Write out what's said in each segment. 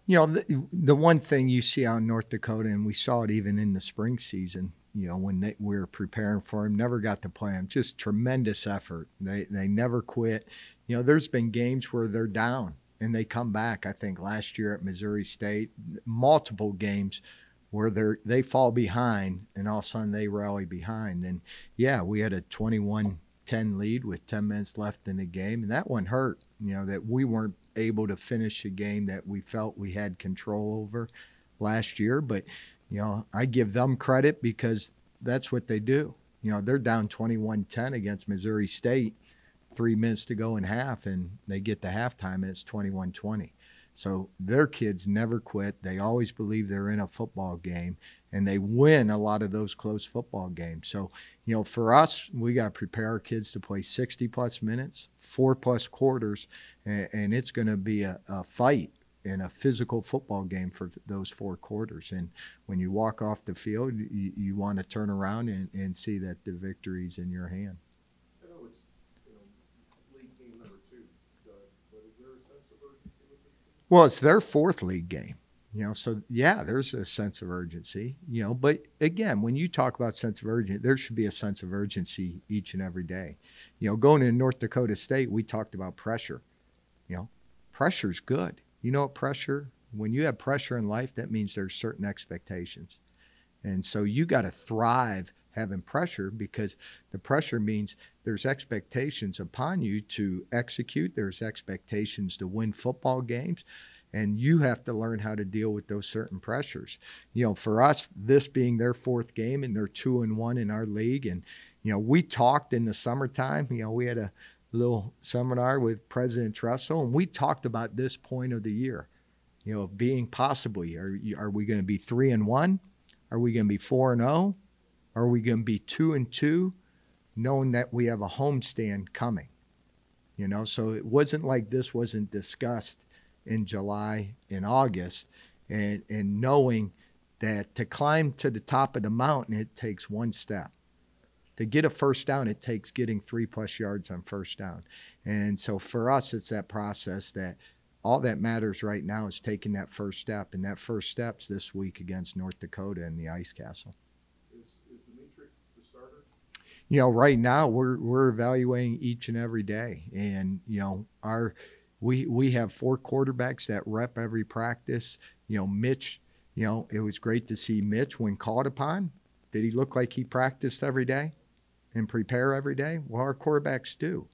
The one thing you see out in North Dakota, and we saw it even in the spring season, when we were preparing for him, never got to play him, just tremendous effort. They never quit. There's been games where they're down and they come back. I think last year at Missouri State, multiple games where they fall behind and all of a sudden they rally behind. And yeah, we had a 21-10 lead with 10 minutes left in the game, and that one hurt, that we weren't able to finish a game that we felt we had control over last year. But, I give them credit because that's what they do. They're down 21-10 against Missouri State, 3 minutes to go in half, and they get to halftime and it's 21-20. So their kids never quit. They always believe they're in a football game, and they win a lot of those close football games. So, for us, we got to prepare our kids to play 60-plus minutes, 4+ quarters, and it's going to be a fight and a physical football game for those 4 quarters. And when you walk off the field, you want to turn around and see that the victory's in your hand. I know it's league game number 2, Doug, but is there a sense of urgency with this team? Well, it's their 4th league game. So yeah, there's a sense of urgency, but again, when you talk about sense of urgency, there should be a sense of urgency each and every day. Going to North Dakota State, we talked about pressure. Pressure's good. Pressure, when you have pressure in life, that means there's certain expectations. And so you got to thrive having pressure, because the pressure means there's expectations upon you to execute. There's expectations to win football games. And you have to learn how to deal with those certain pressures. For us, this being their 4th game, and they're 2-1 in our league. And, we talked in the summertime, we had a little seminar with President Tressel, and we talked about this point of the year, being possibly, are we going to be 3-1? Are we going to be 4-0? Are we going to be 2-2, knowing that we have a homestand coming? So it wasn't like this wasn't discussed in July and August, and knowing that to climb to the top of the mountain, it takes one step. To get a first down, it takes getting 3+ yards on first down. And so for us, it's that process that all that matters right now is taking that first step, and that first step's this week against North Dakota in the Ice Castle. Is Dimitri the starter? Right now we're evaluating each and every day, and we have 4 quarterbacks that rep every practice. Mitch, it was great to see Mitch when called upon. Did he look like he practiced every day and prepare every day? Well, our quarterbacks do.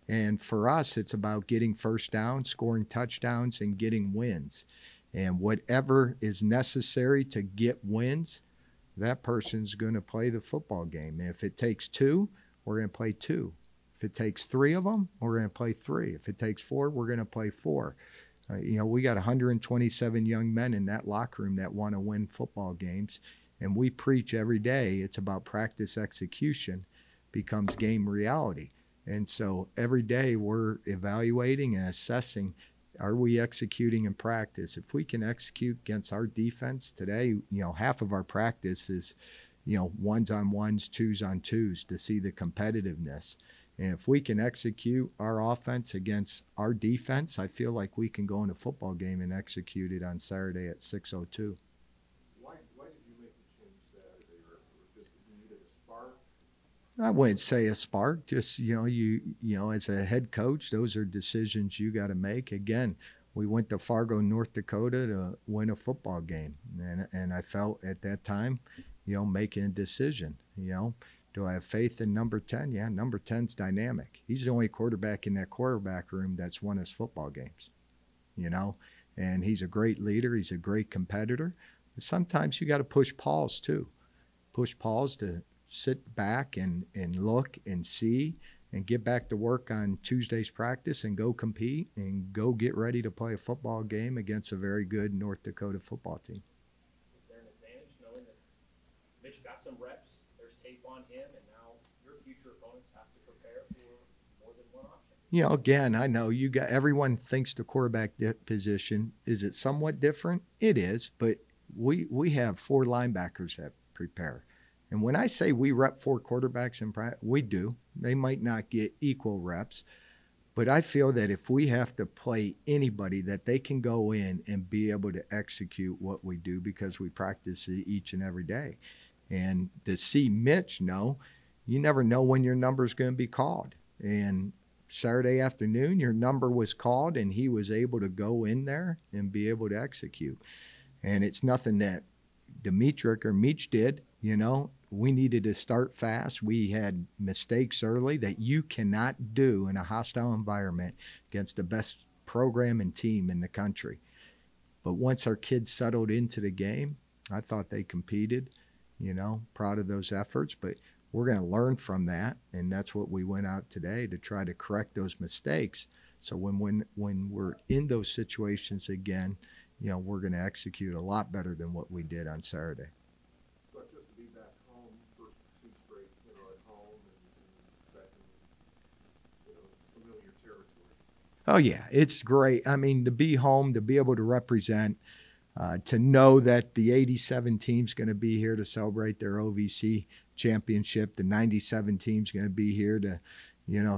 And for us, it's about getting first down, scoring touchdowns, and getting wins. And whatever is necessary to get wins, that person's going to play the football game. If it takes 2, we're going to play 2. If it takes 3 of them, we're going to play 3. If it takes 4, we're going to play 4. We got 127 young men in that locker room that want to win football games. And we preach every day, it's about practice execution becomes game reality. And so every day we're evaluating and assessing, are we executing in practice? If we can execute against our defense today, half of our practice is, 1s-on-1s, 2s-on-2s to see the competitiveness. And if we can execute our offense against our defense, I feel like we can go in a football game and execute it on Saturday at 6:02. Why did you make the change Saturday, or just you needed a spark? I wouldn't say a spark. Just you as a head coach, those are decisions you got to make. Again, we went to Fargo, North Dakota to win a football game, and I felt at that time, making a decision. Do I have faith in number 10? Yeah, number 10's dynamic. He's the only quarterback in that quarterback room that's won us football games. And he's a great leader. He's a great competitor. But sometimes you got to push Pauls too. Push Pauls to sit back and look and see and get back to work on Tuesday's practice and go compete and go get ready to play a football game against a very good North Dakota football team. Is there an advantage knowing that Mitch got some reps, there's tape on him, and now your future opponents have to prepare for more than one option? Again, I know everyone thinks the quarterback position, is it somewhat different? It is, but we have 4 linebackers that prepare. And when I say we rep 4 quarterbacks in practice, we do. They might not get equal reps, But I feel that if we have to play anybody, that they can go in and be able to execute what we do because we practice it each and every day. And to see Mitch know, you never know when your number is going to be called. And Saturday afternoon, your number was called, and he was able to go in there and be able to execute. And it's nothing that Dimitrik or Meach did. We needed to start fast. We had mistakes early that you cannot do in a hostile environment against the best program and team in the country. But once our kids settled into the game, I thought they competed, proud of those efforts. But we're going to learn from that, and that's what we went out today to try to correct those mistakes. So when we're in those situations again, we're going to execute a lot better than what we did on Saturday. But just to be back home for 2 straight, at home and back in, familiar territory. Oh, yeah, it's great. I mean, to be home, to be able to represent, to know that the 87 team's going to be here to celebrate their OVC championship. The 97 team's going to be here to,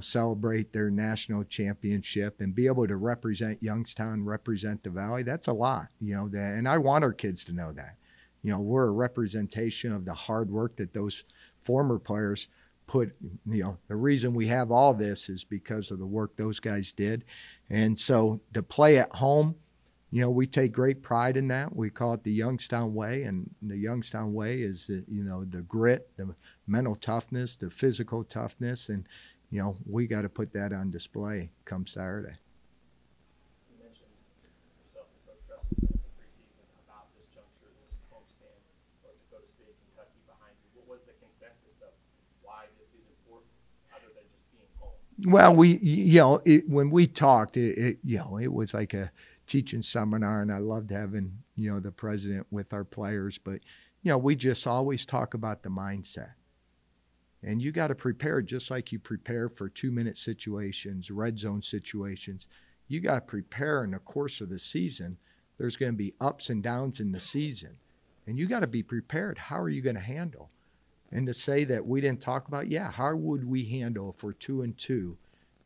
celebrate their national championship and be able to represent Youngstown, represent the Valley. That's a lot, and I want our kids to know that. We're a representation of the hard work that those former players put. The reason we have all this is because of the work those guys did. And so to play at home, we take great pride in that. We call it the Youngstown way, and the Youngstown way is, the grit, the mental toughness, the physical toughness, and, we got to put that on display come Saturday. You mentioned yourself and Coach Dressel in the preseason about this juncture, this homestand, North Dakota State, Kentucky behind you. What was the consensus of why this is important other than just being home? Well, when we talked, it was like a teaching seminar, and I loved having, the president with our players. But, we just always talk about the mindset. And you got to prepare just like you prepare for 2-minute situations, red zone situations. You got to prepare in the course of the season. There's going to be ups and downs in the season. And you got to be prepared. How are you going to handle? And to say that we didn't talk about, how would we handle if we're 2-2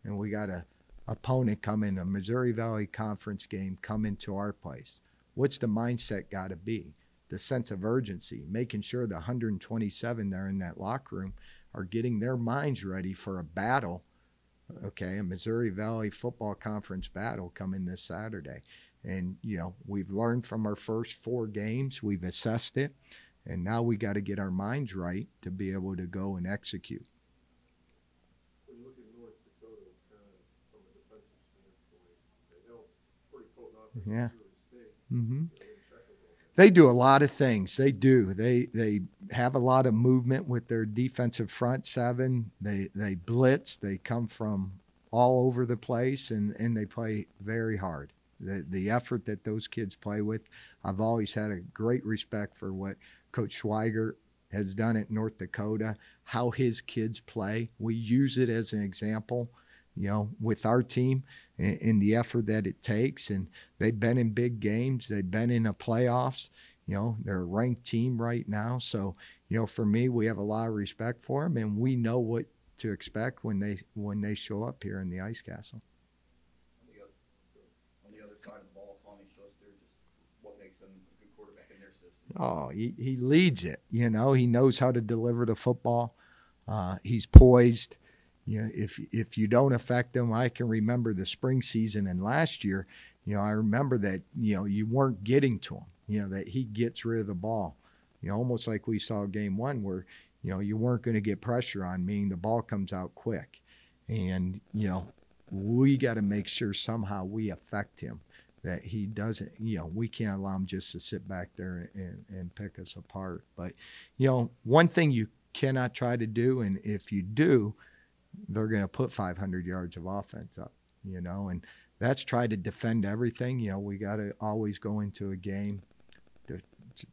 and we got a opponent come in, a Missouri Valley Conference game, come into our place? What's the mindset got to be? The sense of urgency, making sure the 127 there in that locker room are getting their minds ready for a battle, a Missouri Valley Football Conference battle coming this Saturday. And, we've learned from our first 4 games. We've assessed it. And now we got to get our minds right to be able to go and execute. When you look at North Dakota, kind of from a defensive standpoint, they held pretty close off with Missouri State. Mm-hmm. They do a lot of things. They do. They have a lot of movement with their defensive front 7. They blitz. They come from all over the place, and they play very hard. The effort that those kids play with, I've always had a great respect for what Coach Schweiger has done at North Dakota, how his kids play. We use it as an example, with our team in the effort that it takes. And they've been in big games. They've been in the playoffs. They're a ranked team right now. So, for me, we have a lot of respect for them, and we know what to expect when they show up here in the Ice Castle. On the other side of the ball, Tommy Schuster, just what makes him a good quarterback in their system? Oh, he leads it. He knows how to deliver the football. He's poised. If you don't affect him, I can remember the spring season and last year, I remember that, you weren't getting to him, that he gets rid of the ball, almost like we saw game 1 where, you weren't going to get pressure on, meaning the ball comes out quick. And, we got to make sure somehow we affect him, that he doesn't, we can't allow him just to sit back there and pick us apart. But, one thing you cannot try to do, and if you do, they're going to put 500 yards of offense up, and that's try to defend everything. We got to always go into a game to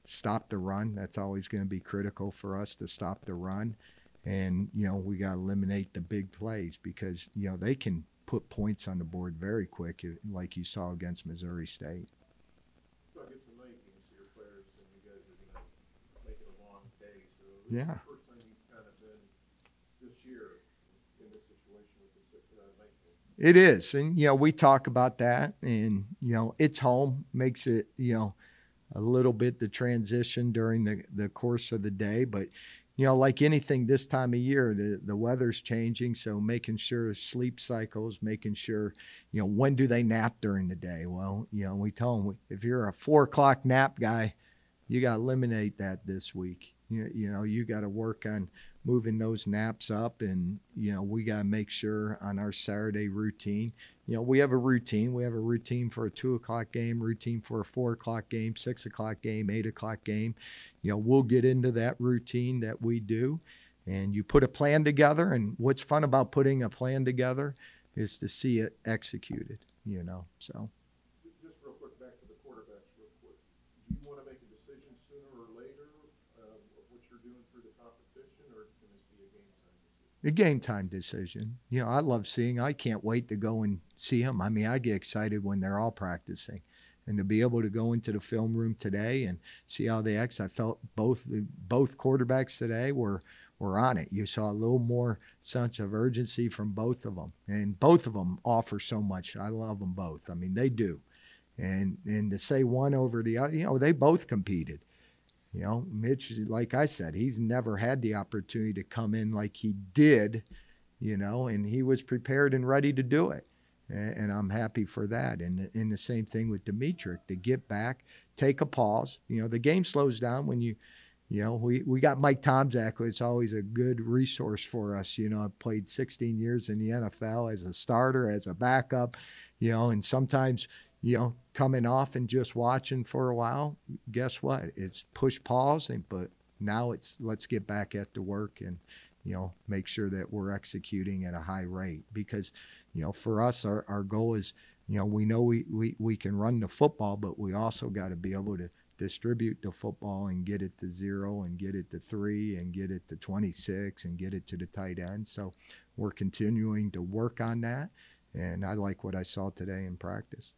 stop the run. That's always going to be critical for us to stop the run. And, we got to eliminate the big plays because, they can put points on the board very quick, like you saw against Missouri State. Doug, it's a night game for your players, and you guys are going to make it a long day. So Yeah. First time you've kind of been this year in this situation with the night game. It is. And, we talk about that, and, it's home, makes it, a little bit the transition during the course of the day. But, like anything this time of year, the weather's changing. So making sure sleep cycles, making sure, when do they nap during the day? Well, we tell them, if you're a 4 o'clock nap guy, you got to eliminate that this week. You got to work on moving those naps up, and we got to make sure on our Saturday routine. We have a routine. We have a routine for a 2 o'clock game, routine for a 4 o'clock game, 6 o'clock game, 8 o'clock game. We'll get into that routine that we do, and you put a plan together. And what's fun about putting a plan together is to see it executed. So. Just real quick, back to the quarterbacks real quick. Do you want to make a decision sooner or later of what you're doing through the competition, or can this be a game time decision? A game time decision. I love seeing. I can't wait to go and see them. I mean, I get excited when they're all practicing, and to be able to go into the film room today and see how they act. I felt both quarterbacks today were on it. You saw a little more sense of urgency from both of them, and both of them offer so much. I love them both. I mean, they do. And to say one over the other, they both competed. Mitch, like I said, he's never had the opportunity to come in like he did, and he was prepared and ready to do it. And I'm happy for that. And the same thing with Dimitri, to get back, take a pause. The game slows down when we got Mike Tomczak, who's always a good resource for us. I've played 16 years in the NFL as a starter, as a backup, and sometimes, coming off and just watching for a while, guess what? It's push pause, but now it's let's get back at the work and, make sure that we're executing at a high rate. Because, for us, our goal is, we know we can run the football, but we also got to be able to distribute the football and get it to 0 and get it to 3 and get it to 26 and get it to the tight end. So we're continuing to work on that. And I like what I saw today in practice.